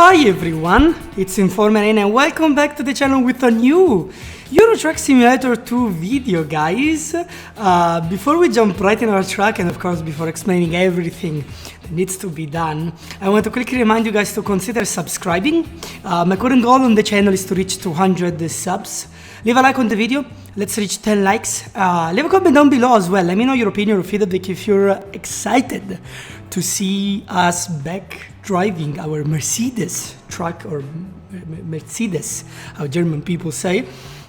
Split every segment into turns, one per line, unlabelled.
Hi everyone, it's InformerHyena and welcome back to the channel with a new Euro Truck Simulator 2 video, guys. Before we jump right in our truck and of course before explaining everything that needs to be done, I want to quickly remind you guys to consider subscribing. My current goal on the channel is to reach 200 subs. Leave a like on the video, let's reach 10 likes. Leave a comment down below as well, let me know your opinion or feedback if you're excited to see us back driving our Mercedes truck, or Mercedes, how German people say.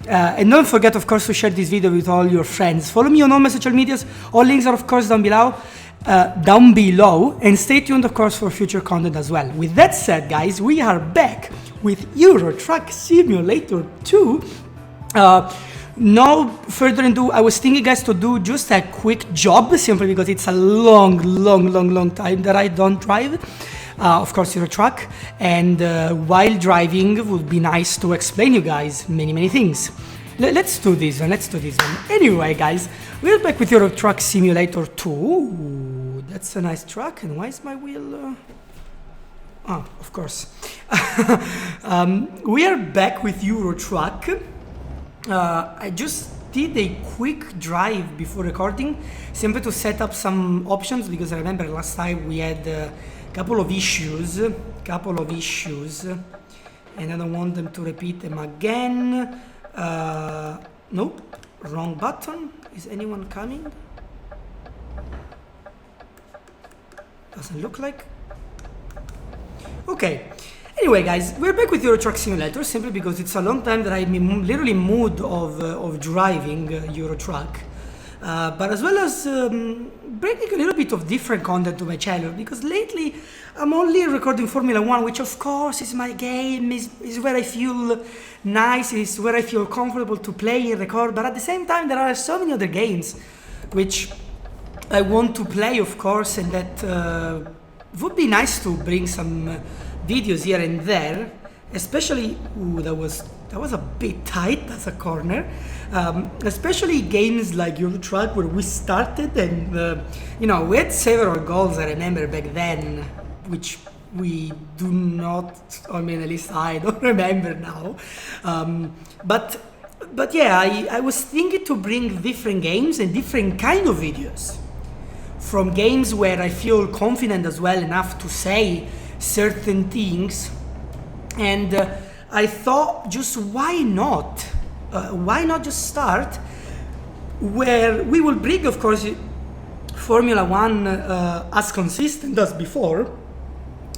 And don't forget, of course, to share this video with all your friends. Follow me on all my social medias. All links are, of course, down below. And stay tuned, of course, for future content as well. With that said, guys, we are back with Euro Truck Simulator 2. No further ado, I was thinking, guys, to do just a quick job, simply because it's a long time that I don't drive. Of course, Euro Truck, and while driving, it would be nice to explain you guys many things. Let's do this one. Anyway, guys, we're back with Euro Truck Simulator 2. Ooh, that's a nice truck. And why is my wheel? Oh, of course. We are back with Euro Truck. I just did a quick drive before recording, simply to set up some options, because I remember last time we had a couple of issues, and I don't want them to repeat them again. Nope, wrong button. Is anyone coming? Doesn't look like. Okay. Anyway, guys, we're back with Euro Truck Simulator, simply because it's a long time that I'm in literally mood of driving Euro Truck. But as well as bringing a little bit of different content to my channel, because lately I'm only recording Formula 1, which of course is my game, is where I feel nice, is where I feel comfortable to play and record, but at the same time there are so many other games which I want to play, of course, and that would be nice to bring some videos here and there, especially, ooh, that was a bit tight as a corner, especially games like Euro Truck, where we started and you know, we had several goals, I remember back then, which we do not, I mean, at least I don't remember now, but yeah, I was thinking to bring different games and different kind of videos, from games where I feel confident as well enough to say certain things, and I thought, just why not just start where we will bring, of course, Formula 1 as consistent as before,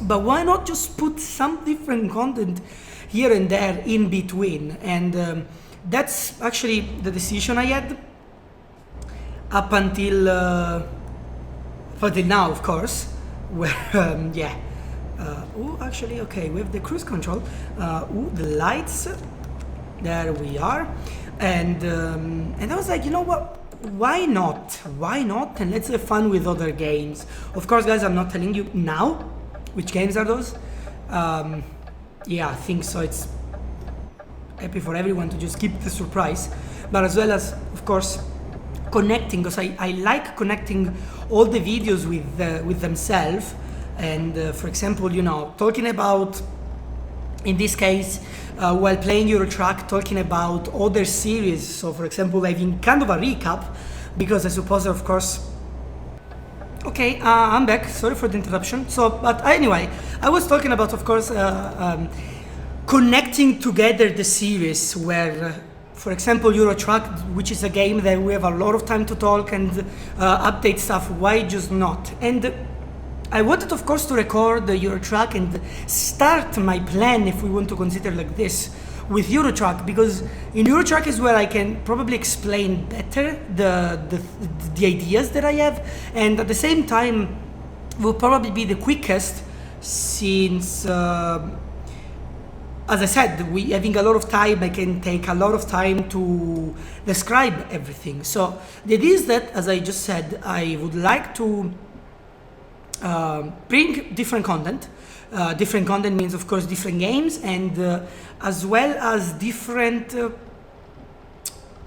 but why not just put some different content here and there in between. And that's actually the decision I had up until now, of course, where yeah. Oh, actually, okay, we have the cruise control. The lights. There we are. And I was like, you know what? Why not? And let's have fun with other games. Of course, guys, I'm not telling you now which games are those. Yeah, I think so. It's happy for everyone to just keep the surprise. But as well as, of course, connecting, because I like connecting all the videos with themselves. And for example, you know, talking about, in this case, while playing Euro Truck, talking about other series. So for example, having kind of a recap, because I suppose, of course, okay, I'm back, sorry for the interruption. So, but anyway, I was talking about, of course, connecting together the series, where for example, Euro Truck, which is a game that we have a lot of time to talk and update stuff, why just not? And I wanted, of course, to record the Euro Truck and start my plan, if we want to consider like this, with Euro Truck, because in Euro Truck is where I can probably explain better the ideas that I have, and at the same time will probably be the quickest, since as I said, we having a lot of time, I can take a lot of time to describe everything. So the idea is that, as I just said, I would like to bring different content. Different content means, of course, different games, and as well as different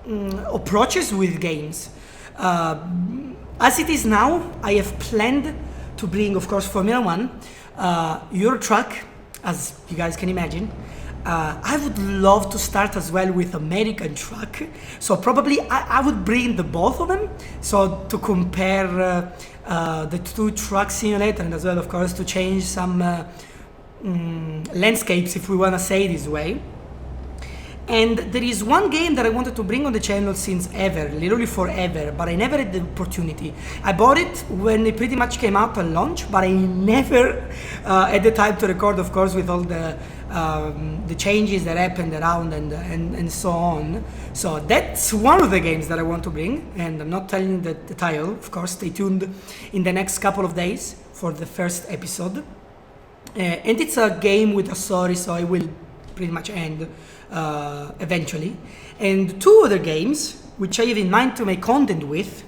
approaches with games. As it is now, I have planned to bring, of course, Formula 1, Euro Truck, as you guys can imagine. I would love to start as well with American truck. So probably I would bring the both of them. So to compare the two truck simulator, and as well, of course, to change some landscapes, if we want to say this way. And there is one game that I wanted to bring on the channel since ever, literally forever, but I never had the opportunity. I bought it when it pretty much came out on launch, but I never had the time to record, of course, with all the changes that happened around and so on. So that's one of the games that I want to bring, and I'm not telling the title, of course. Stay tuned in the next couple of days for the first episode. And it's a game with a story, so it will pretty much end eventually. And two other games which I have in mind to make content with,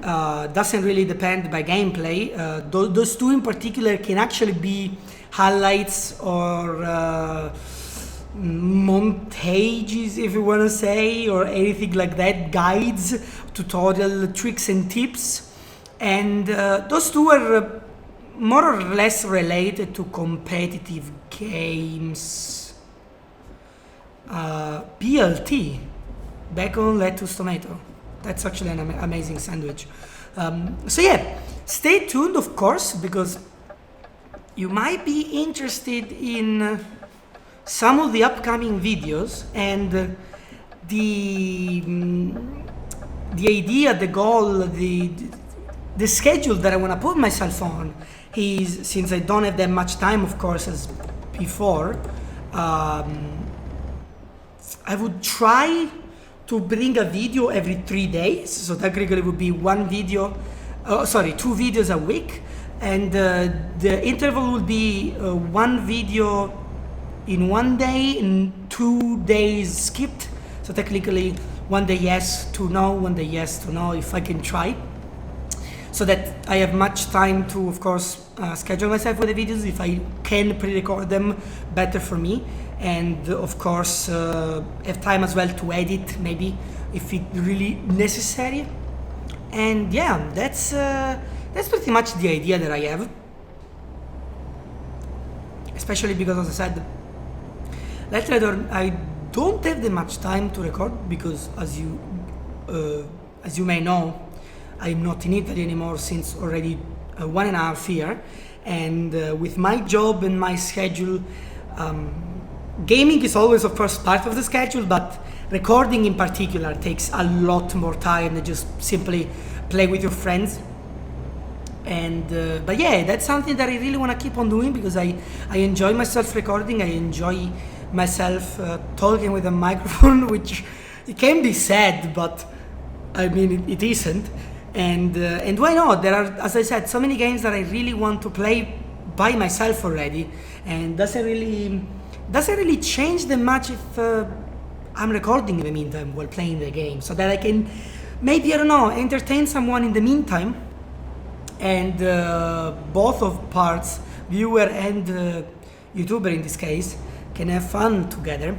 doesn't really depend by gameplay. Those two in particular can actually be highlights or montages, if you want to say, or anything like that, guides, tutorial, tricks and tips. And those two are more or less related to competitive games. BLT, bacon, lettuce, tomato. That's actually an amazing sandwich. So yeah, stay tuned, of course, because you might be interested in some of the upcoming videos, and the idea, the goal, the schedule that I want to put myself on is, since I don't have that much time, of course, as before, I would try to bring a video every 3 days. So technically it would be two videos a week, and the interval would be one video in 1 day and 2 days skipped. So technically 1 day yes to no, 1 day yes to no, if I can try, so that I have much time to, of course, schedule myself with the videos. If I can pre-record them, better for me, and of course have time as well to edit, maybe if it's really necessary. And yeah, that's pretty much the idea that I have, especially because, as I said, lately I don't have that much time to record, because as you may know, I'm not in Italy anymore since already 1.5 years, and with my job and my schedule, gaming is always, of course, part of the schedule, but recording in particular takes a lot more time than just simply play with your friends. And but yeah, that's something that I really want to keep on doing, because I enjoy myself recording. I enjoy myself talking with a microphone, which it can be sad, but I mean it isn't. And why not? There are, as I said, so many games that I really want to play by myself already, and doesn't really change that much if I'm recording in the meantime while playing the game, so that I can maybe, I don't know, entertain someone in the meantime, and both of parts, viewer and YouTuber in this case, can have fun together.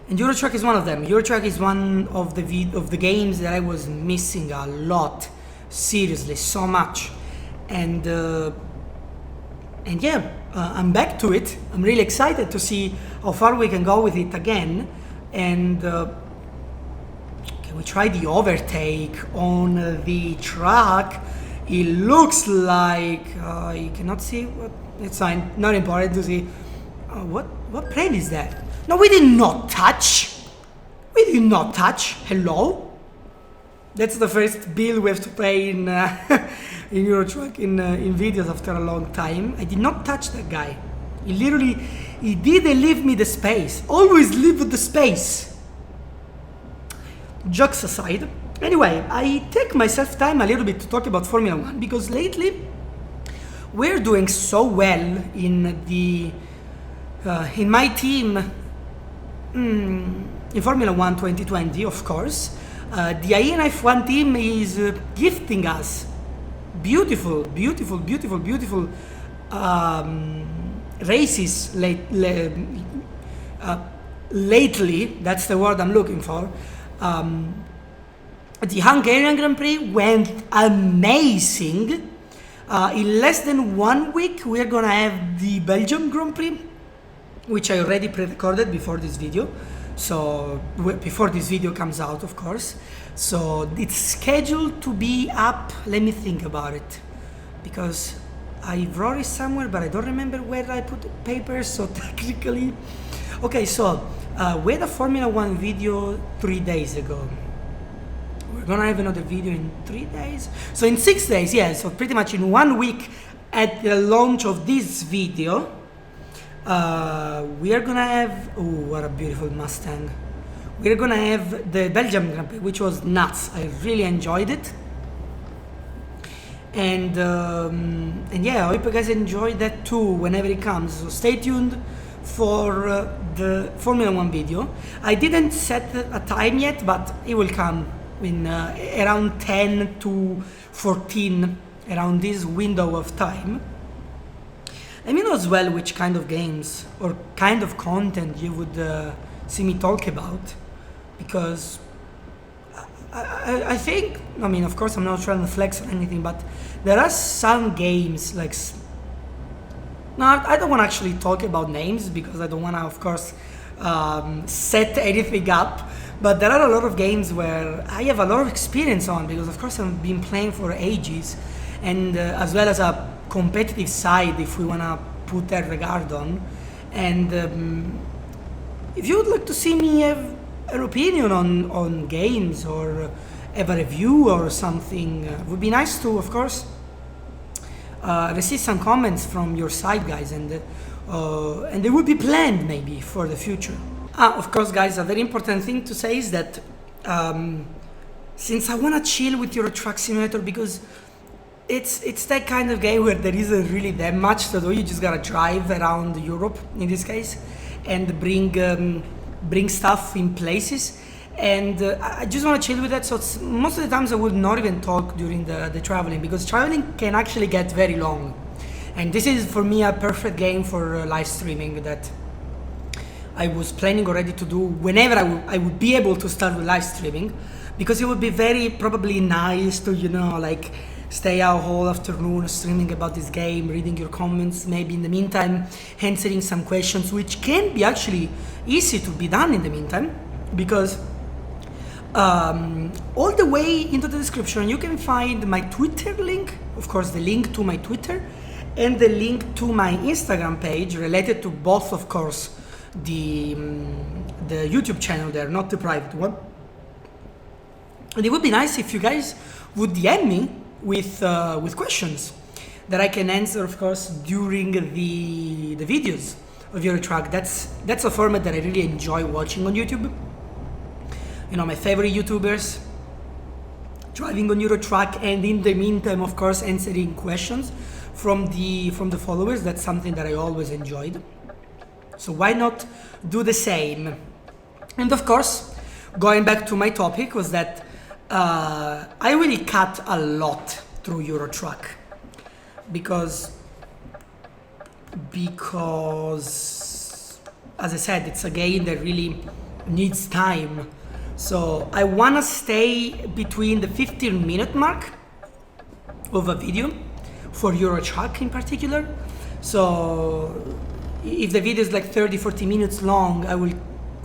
And Euro Truck is one of them. Euro Truck is one of the games that I was missing a lot, seriously, so much. And yeah, I'm back to it. I'm really excited to see how far we can go with it again. And can we try the overtake on the truck? It looks like you cannot see. It's fine, not important to see. What plane is that? No, we did not touch. We did not touch. Hello? That's the first bill we have to pay in in Euro Truck in videos after a long time. I did not touch that guy. He didn't leave me the space. Always leave the space. Jokes aside. Anyway, I take myself time a little bit to talk about Formula 1, because lately we're doing so well in my team. In Formula 1 2020, of course, the Hyena F1 team is gifting us beautiful races lately. That's the word I'm looking for. The Hungarian Grand Prix went amazing. In less than 1 week, we're gonna have the Belgium Grand Prix, which I already pre-recorded before this video. So before this video comes out, of course. So it's scheduled to be up. Let me think about it, because I wrote it somewhere, but I don't remember where I put the papers. So technically, okay. So we had a Formula 1 video 3 days ago. We're gonna have another video in 3 days. So in 6 days, yeah. So pretty much in 1 week at the launch of this video, we are gonna have, oh, what a beautiful Mustang. We're gonna have the Belgium Grand Prix, which was nuts. I really enjoyed it. And yeah, I hope you guys enjoyed that too whenever it comes. So stay tuned for the Formula 1 video. I didn't set a time yet, but it will come in around 10 to 14, around this window of time. Let me know as well which kind of games or kind of content you would see me talk about, because I think, I mean, of course I'm not trying to flex or anything, but there are some games like, no, I don't want to actually talk about names because I don't want to, of course, set anything up, but there are a lot of games where I have a lot of experience on, because of course I've been playing for ages, and as well as a competitive side, if we want to put that regard on. And if you would like to see me have an opinion on games or have a review or something, it would be nice to, of course, receive some comments from your side, guys, and they would be planned maybe for the future. Of course, guys, a very important thing to say is that since I want to chill with Euro Truck Simulator, because it's that kind of game where there isn't really that much to do. You just gotta drive around Europe in this case and bring stuff in places, and I just want to chill with that. So most of the times I would not even talk during the traveling, because traveling can actually get very long, and this is for me a perfect game for live streaming that I was planning already to do whenever I would be able to start with live streaming, because it would be very probably nice to, you know, like stay out whole afternoon streaming about this game, reading your comments, maybe in the meantime answering some questions, which can be actually easy to be done in the meantime, because all the way into the description you can find my Twitter link, of course the link to my Twitter and the link to my Instagram page, related to both, of course, the YouTube channel there, not the private one. And it would be nice if you guys would DM me with questions that I can answer, of course, during the videos of Euro Truck. That's a format that I really enjoy watching on YouTube. You know, my favorite YouTubers driving on Euro Truck, and in the meantime, of course, answering questions from the followers. That's something that I always enjoyed. So why not do the same? And of course, going back to my topic, was that I really cut a lot through Euro Truck, because as I said, it's a game that really needs time. So I want to stay between the 15-minute mark of a video for Euro Truck in particular. So if the video is like 30-40 minutes long, I will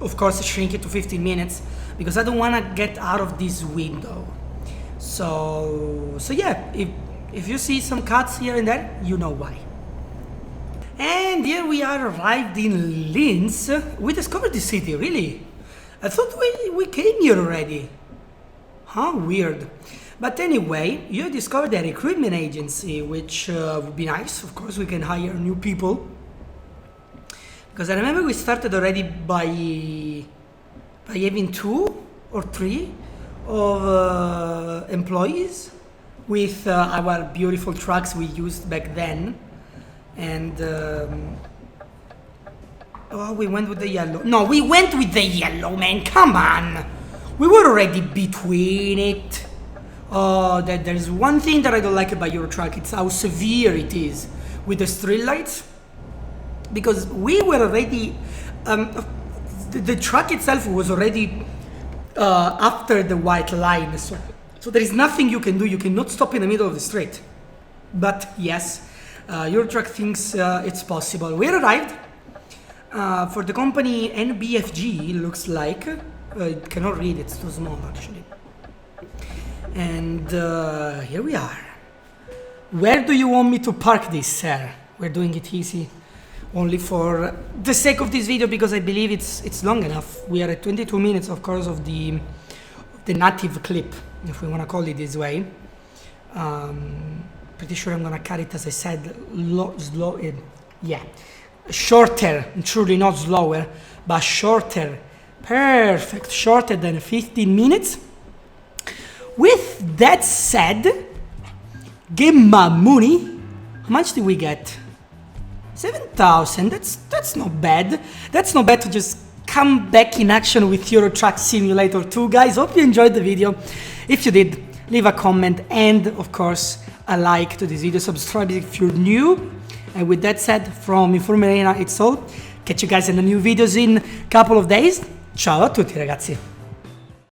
of course shrink it to 15 minutes, because I don't want to get out of this window. So yeah, if you see some cuts here and there, you know why. And here we are, arrived in Linz. We discovered the city, really. I thought we came here already. Huh, weird. But anyway, you discovered a recruitment agency, which would be nice. Of course, we can hire new people. Because I remember we started already by having 2 or 3 of employees with our beautiful trucks we used back then. And oh, we went with the yellow. No, we went with the yellow, man. Come on. We were already between it. Oh, there's one thing that I don't like about Euro Truck. It's how severe it is with the street lights. Because we were already, the truck itself was already after the white line. So there is nothing you can do. You cannot stop in the middle of the street. But yes, Eurotruck thinks it's possible. We arrived for the company NBFG, looks like. It cannot read, it's too small actually. And here we are. Where do you want me to park this, sir? We're doing it easy, only for the sake of this video, because I believe it's long enough. We are at 22 minutes, of course, of the native clip, if we want to call it this way. Pretty sure I'm gonna cut it, as I said, shorter, truly not slower, but shorter. Perfect, shorter than 15 minutes. With that said, give my money. How much did we get? 7,000. That's not bad. That's not bad to just come back in action with Eurotruck Simulator 2. Guys, hope you enjoyed the video. If you did, leave a comment and, of course, a like to this video. Subscribe if you're new. And with that said, from InformerHyena, it's all. Catch you guys in the new videos in a couple of days. Ciao a tutti, ragazzi.